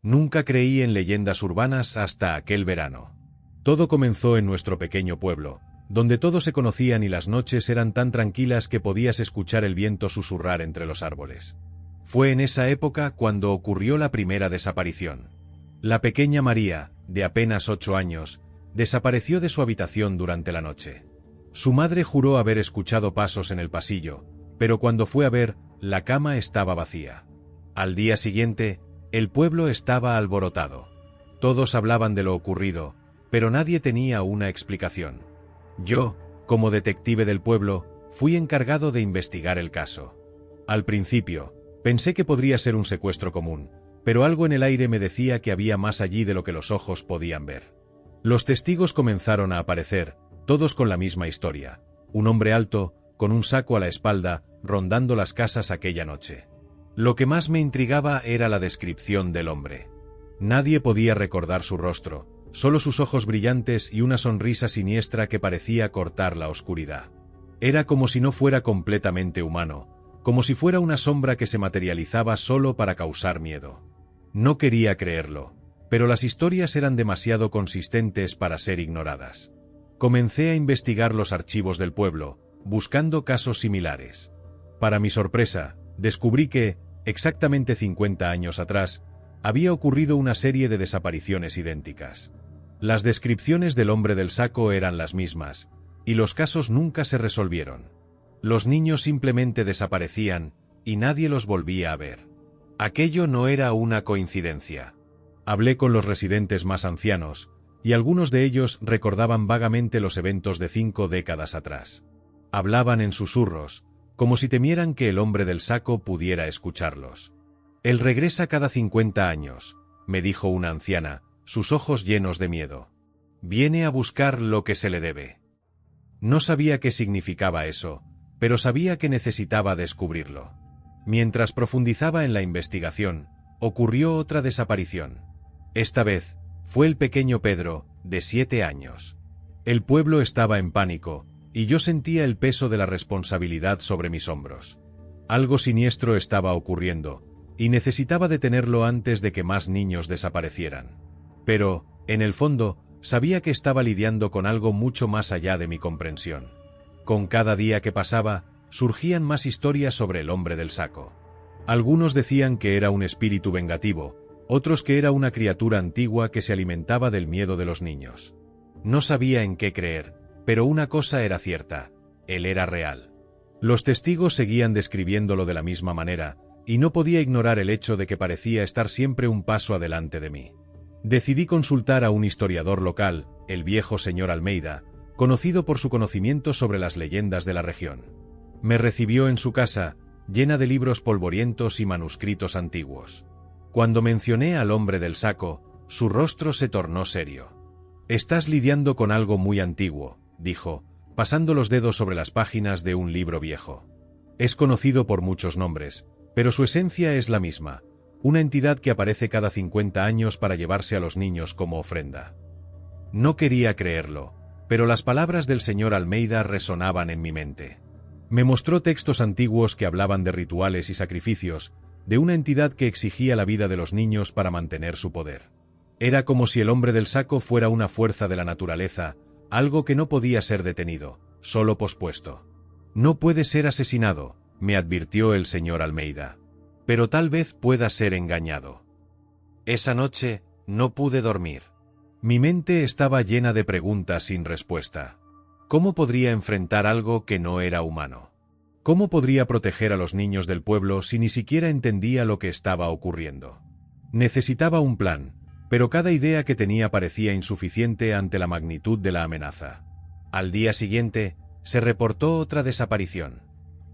Nunca creí en leyendas urbanas hasta aquel verano. Todo comenzó en nuestro pequeño pueblo, donde todos se conocían y las noches eran tan tranquilas que podías escuchar el viento susurrar entre los árboles. Fue en esa época cuando ocurrió la primera desaparición. La pequeña María, de apenas 8 años, desapareció de su habitación durante la noche. Su madre juró haber escuchado pasos en el pasillo, pero cuando fue a ver, la cama estaba vacía. Al día siguiente, el pueblo estaba alborotado. Todos hablaban de lo ocurrido, pero nadie tenía una explicación. Yo, como detective del pueblo, fui encargado de investigar el caso. Al principio, pensé que podría ser un secuestro común, pero algo en el aire me decía que había más allí de lo que los ojos podían ver. Los testigos comenzaron a aparecer, todos con la misma historia. Un hombre alto, con un saco a la espalda, rondando las casas aquella noche. Lo que más me intrigaba era la descripción del hombre. Nadie podía recordar su rostro, solo sus ojos brillantes y una sonrisa siniestra que parecía cortar la oscuridad. Era como si no fuera completamente humano, como si fuera una sombra que se materializaba solo para causar miedo. No quería creerlo, pero las historias eran demasiado consistentes para ser ignoradas. Comencé a investigar los archivos del pueblo, buscando casos similares. Para mi sorpresa, descubrí que, exactamente 50 años atrás, había ocurrido una serie de desapariciones idénticas. Las descripciones del hombre del saco eran las mismas, y los casos nunca se resolvieron. Los niños simplemente desaparecían, y nadie los volvía a ver. Aquello no era una coincidencia. Hablé con los residentes más ancianos, y algunos de ellos recordaban vagamente los eventos de 5 décadas atrás. Hablaban en susurros, como si temieran que el hombre del saco pudiera escucharlos. Él regresa cada 50 años, me dijo una anciana, sus ojos llenos de miedo. Viene a buscar lo que se le debe. No sabía qué significaba eso, pero sabía que necesitaba descubrirlo. Mientras profundizaba en la investigación, ocurrió otra desaparición. Esta vez, fue el pequeño Pedro, de 7 años. El pueblo estaba en pánico, y yo sentía el peso de la responsabilidad sobre mis hombros. Algo siniestro estaba ocurriendo, y necesitaba detenerlo antes de que más niños desaparecieran. Pero, en el fondo, sabía que estaba lidiando con algo mucho más allá de mi comprensión. Con cada día que pasaba, surgían más historias sobre el hombre del saco. Algunos decían que era un espíritu vengativo, otros que era una criatura antigua que se alimentaba del miedo de los niños. No sabía en qué creer, pero una cosa era cierta, él era real. Los testigos seguían describiéndolo de la misma manera, y no podía ignorar el hecho de que parecía estar siempre un paso adelante de mí. Decidí consultar a un historiador local, el viejo señor Almeida, conocido por su conocimiento sobre las leyendas de la región. Me recibió en su casa, llena de libros polvorientos y manuscritos antiguos. Cuando mencioné al hombre del saco, su rostro se tornó serio. «Estás lidiando con algo muy antiguo», dijo, pasando los dedos sobre las páginas de un libro viejo. «Es conocido por muchos nombres, pero su esencia es la misma, una entidad que aparece cada 50 años para llevarse a los niños como ofrenda». No quería creerlo, pero las palabras del señor Almeida resonaban en mi mente. Me mostró textos antiguos que hablaban de rituales y sacrificios, de una entidad que exigía la vida de los niños para mantener su poder. Era como si el hombre del saco fuera una fuerza de la naturaleza, algo que no podía ser detenido, solo pospuesto. «No puede ser asesinado», me advirtió el señor Almeida. «Pero tal vez pueda ser engañado». Esa noche, no pude dormir. Mi mente estaba llena de preguntas sin respuesta. ¿Cómo podría enfrentar algo que no era humano? ¿Cómo podría proteger a los niños del pueblo si ni siquiera entendía lo que estaba ocurriendo? Necesitaba un plan, pero cada idea que tenía parecía insuficiente ante la magnitud de la amenaza. Al día siguiente, se reportó otra desaparición.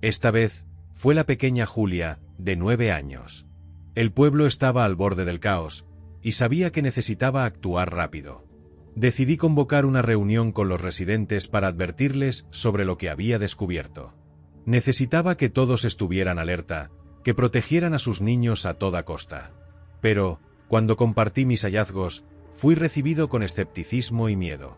Esta vez, fue la pequeña Julia, de 9 años. El pueblo estaba al borde del caos, y sabía que necesitaba actuar rápido. Decidí convocar una reunión con los residentes para advertirles sobre lo que había descubierto. Necesitaba que todos estuvieran alerta, que protegieran a sus niños a toda costa. Pero, cuando compartí mis hallazgos, fui recibido con escepticismo y miedo.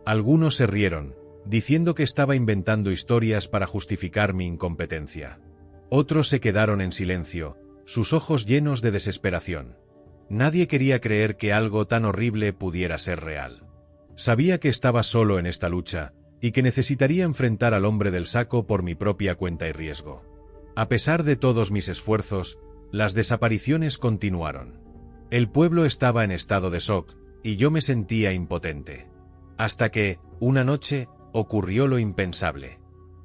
Algunos se rieron, diciendo que estaba inventando historias para justificar mi incompetencia. Otros se quedaron en silencio, sus ojos llenos de desesperación. Nadie quería creer que algo tan horrible pudiera ser real. Sabía que estaba solo en esta lucha, y que necesitaría enfrentar al hombre del saco por mi propia cuenta y riesgo. A pesar de todos mis esfuerzos, las desapariciones continuaron. El pueblo estaba en estado de shock, y yo me sentía impotente. Hasta que, una noche, ocurrió lo impensable.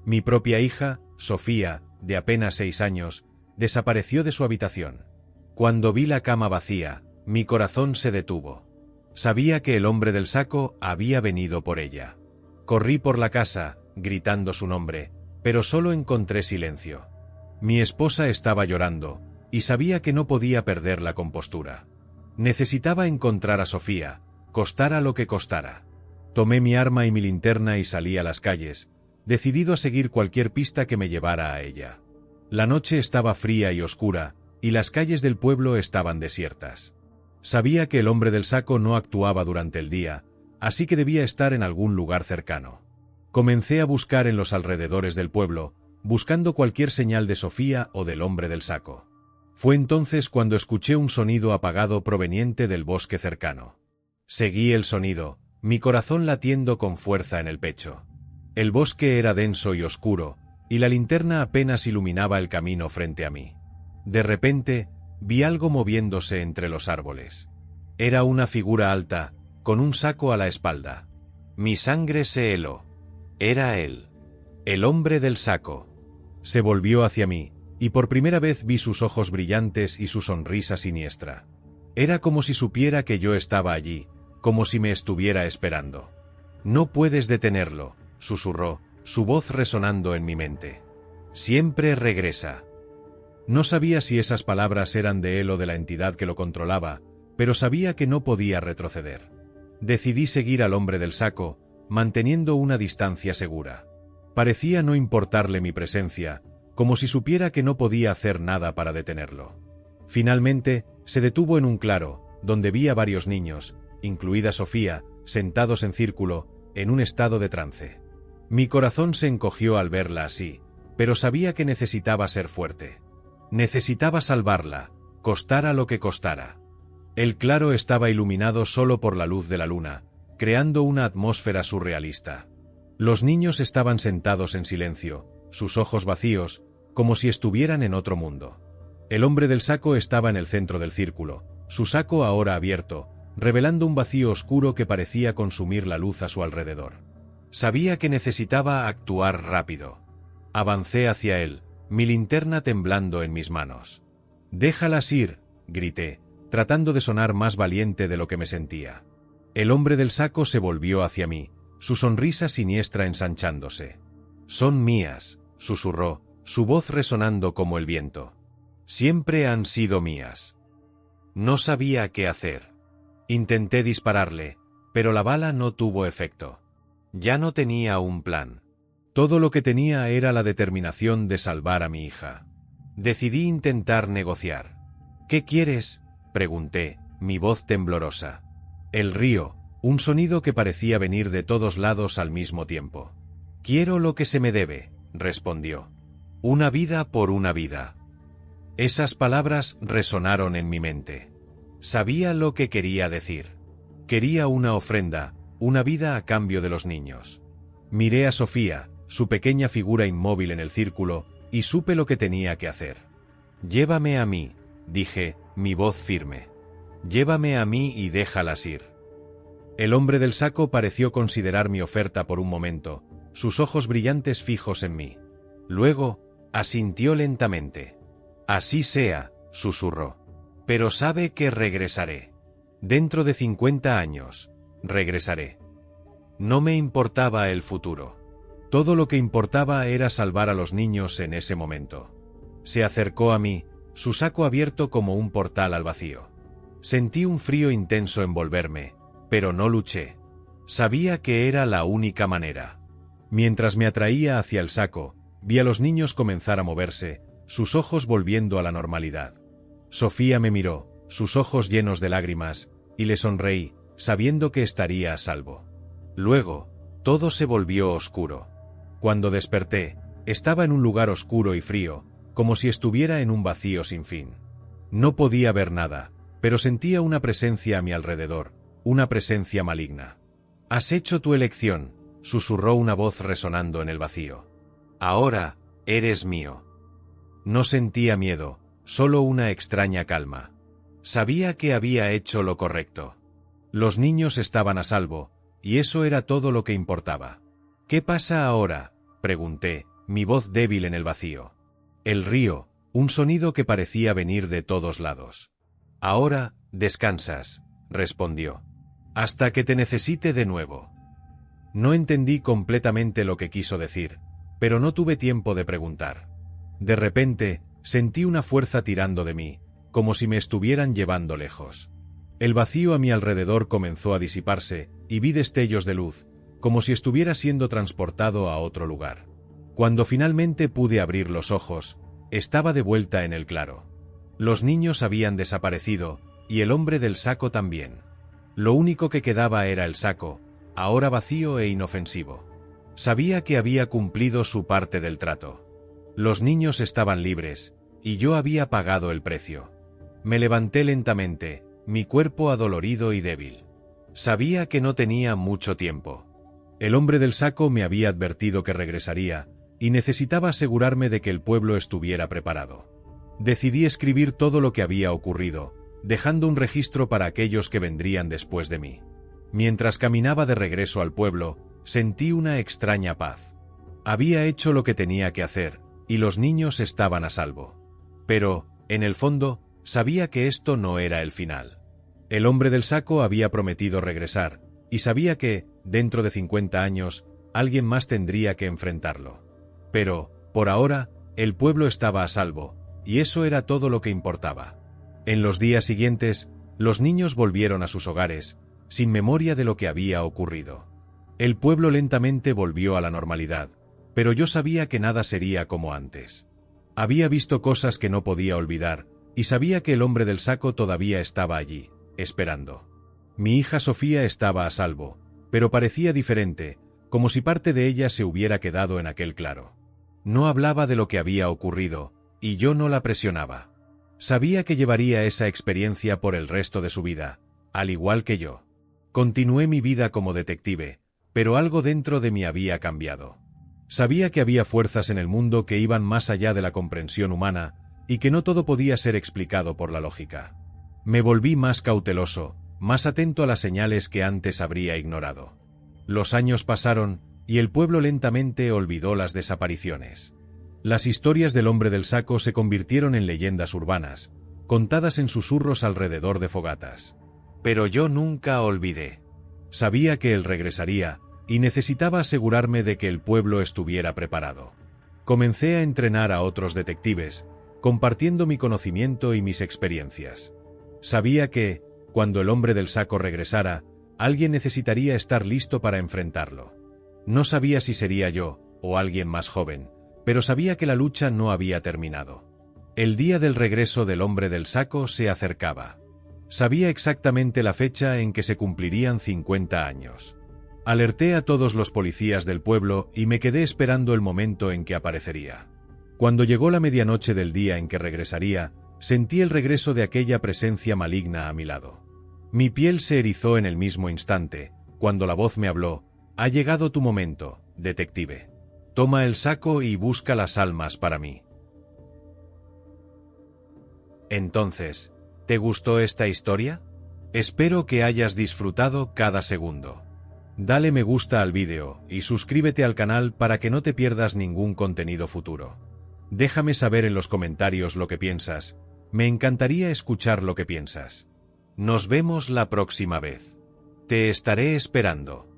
Mi propia hija, Sofía, de apenas 6 años, desapareció de su habitación. Cuando vi la cama vacía, mi corazón se detuvo. Sabía que el hombre del saco había venido por ella. Corrí por la casa, gritando su nombre, pero solo encontré silencio. Mi esposa estaba llorando, y sabía que no podía perder la compostura. Necesitaba encontrar a Sofía, costara lo que costara. Tomé mi arma y mi linterna y salí a las calles, decidido a seguir cualquier pista que me llevara a ella. La noche estaba fría y oscura, y las calles del pueblo estaban desiertas. Sabía que el hombre del saco no actuaba durante el día, así que debía estar en algún lugar cercano. Comencé a buscar en los alrededores del pueblo, buscando cualquier señal de Sofía o del hombre del saco. Fue entonces cuando escuché un sonido apagado proveniente del bosque cercano. Seguí el sonido, mi corazón latiendo con fuerza en el pecho. El bosque era denso y oscuro, y la linterna apenas iluminaba el camino frente a mí. De repente, vi algo moviéndose entre los árboles. Era una figura alta, con un saco a la espalda. Mi sangre se heló. Era él. El hombre del saco. Se volvió hacia mí, y por primera vez vi sus ojos brillantes y su sonrisa siniestra. Era como si supiera que yo estaba allí, como si me estuviera esperando. «No puedes detenerlo», susurró, su voz resonando en mi mente. «Siempre regresa». No sabía si esas palabras eran de él o de la entidad que lo controlaba, pero sabía que no podía retroceder. Decidí seguir al hombre del saco, manteniendo una distancia segura. Parecía no importarle mi presencia, como si supiera que no podía hacer nada para detenerlo. Finalmente, se detuvo en un claro, donde vi a varios niños, incluida Sofía, sentados en círculo, en un estado de trance. Mi corazón se encogió al verla así, pero sabía que necesitaba ser fuerte. Necesitaba salvarla, costara lo que costara. El claro estaba iluminado solo por la luz de la luna, creando una atmósfera surrealista. Los niños estaban sentados en silencio, sus ojos vacíos, como si estuvieran en otro mundo. El hombre del saco estaba en el centro del círculo, su saco ahora abierto, revelando un vacío oscuro que parecía consumir la luz a su alrededor. Sabía que necesitaba actuar rápido. Avancé hacia él, mi linterna temblando en mis manos. «Déjalas ir», grité, tratando de sonar más valiente de lo que me sentía. El hombre del saco se volvió hacia mí, su sonrisa siniestra ensanchándose. «Son mías», susurró, su voz resonando como el viento. «Siempre han sido mías». No sabía qué hacer. Intenté dispararle, pero la bala no tuvo efecto. Ya no tenía un plan. Todo lo que tenía era la determinación de salvar a mi hija. Decidí intentar negociar. «¿Qué quieres?», pregunté, mi voz temblorosa. «El río», un sonido que parecía venir de todos lados al mismo tiempo. «Quiero lo que se me debe», respondió. «Una vida por una vida». Esas palabras resonaron en mi mente. Sabía lo que quería decir. Quería una ofrenda, una vida a cambio de los niños. Miré a Sofía, su pequeña figura inmóvil en el círculo, y supe lo que tenía que hacer. «Llévame a mí», dije, mi voz firme. «Llévame a mí y déjalas ir». El hombre del saco pareció considerar mi oferta por un momento, sus ojos brillantes fijos en mí. Luego, asintió lentamente. «Así sea», susurró. «Pero sabe que regresaré. Dentro de 50 años, regresaré». No me importaba el futuro. Todo lo que importaba era salvar a los niños en ese momento. Se acercó a mí, su saco abierto como un portal al vacío. Sentí un frío intenso envolverme, pero no luché. Sabía que era la única manera. Mientras me atraía hacia el saco, vi a los niños comenzar a moverse, sus ojos volviendo a la normalidad. Sofía me miró, sus ojos llenos de lágrimas, y le sonreí, sabiendo que estaría a salvo. Luego, todo se volvió oscuro. Cuando desperté, estaba en un lugar oscuro y frío, como si estuviera en un vacío sin fin. No podía ver nada, pero sentía una presencia a mi alrededor, una presencia maligna. «Has hecho tu elección», susurró una voz resonando en el vacío. «Ahora, eres mío». No sentía miedo, solo una extraña calma. Sabía que había hecho lo correcto. Los niños estaban a salvo, y eso era todo lo que importaba. «¿Qué pasa ahora?», pregunté, mi voz débil en el vacío. «El río», un sonido que parecía venir de todos lados. «Ahora, descansas», respondió. «Hasta que te necesite de nuevo». No entendí completamente lo que quiso decir, pero no tuve tiempo de preguntar. De repente, sentí una fuerza tirando de mí, como si me estuvieran llevando lejos. El vacío a mi alrededor comenzó a disiparse, y vi destellos de luz, como si estuviera siendo transportado a otro lugar. Cuando finalmente pude abrir los ojos, estaba de vuelta en el claro. Los niños habían desaparecido, y el hombre del saco también. Lo único que quedaba era el saco, ahora vacío e inofensivo. Sabía que había cumplido su parte del trato. Los niños estaban libres, y yo había pagado el precio. Me levanté lentamente, mi cuerpo adolorido y débil. Sabía que no tenía mucho tiempo. El hombre del saco me había advertido que regresaría, y necesitaba asegurarme de que el pueblo estuviera preparado. Decidí escribir todo lo que había ocurrido, dejando un registro para aquellos que vendrían después de mí. Mientras caminaba de regreso al pueblo, sentí una extraña paz. Había hecho lo que tenía que hacer, y los niños estaban a salvo. Pero, en el fondo, sabía que esto no era el final. El hombre del saco había prometido regresar, y sabía que, dentro de 50 años, alguien más tendría que enfrentarlo. Pero, por ahora, el pueblo estaba a salvo, y eso era todo lo que importaba. En los días siguientes, los niños volvieron a sus hogares, sin memoria de lo que había ocurrido. El pueblo lentamente volvió a la normalidad, pero yo sabía que nada sería como antes. Había visto cosas que no podía olvidar, y sabía que el hombre del saco todavía estaba allí, esperando. Mi hija Sofía estaba a salvo, pero parecía diferente, como si parte de ella se hubiera quedado en aquel claro. No hablaba de lo que había ocurrido, y yo no la presionaba. Sabía que llevaría esa experiencia por el resto de su vida, al igual que yo. Continué mi vida como detective, pero algo dentro de mí había cambiado. Sabía que había fuerzas en el mundo que iban más allá de la comprensión humana, y que no todo podía ser explicado por la lógica. Me volví más cauteloso, más atento a las señales que antes habría ignorado. Los años pasaron, y el pueblo lentamente olvidó las desapariciones. Las historias del hombre del saco se convirtieron en leyendas urbanas, contadas en susurros alrededor de fogatas. Pero yo nunca olvidé. Sabía que él regresaría, y necesitaba asegurarme de que el pueblo estuviera preparado. Comencé a entrenar a otros detectives, compartiendo mi conocimiento y mis experiencias. Sabía que, cuando el hombre del saco regresara, alguien necesitaría estar listo para enfrentarlo. No sabía si sería yo, o alguien más joven, pero sabía que la lucha no había terminado. El día del regreso del hombre del saco se acercaba. Sabía exactamente la fecha en que se cumplirían 50 años. Alerté a todos los policías del pueblo y me quedé esperando el momento en que aparecería. Cuando llegó la medianoche del día en que regresaría, sentí el regreso de aquella presencia maligna a mi lado. Mi piel se erizó en el mismo instante, cuando la voz me habló: «Ha llegado tu momento, detective. Toma el saco y busca las almas para mí». Entonces, ¿te gustó esta historia? Espero que hayas disfrutado cada segundo. Dale me gusta al vídeo y suscríbete al canal para que no te pierdas ningún contenido futuro. Déjame saber en los comentarios lo que piensas, me encantaría escuchar lo que piensas. Nos vemos la próxima vez. Te estaré esperando.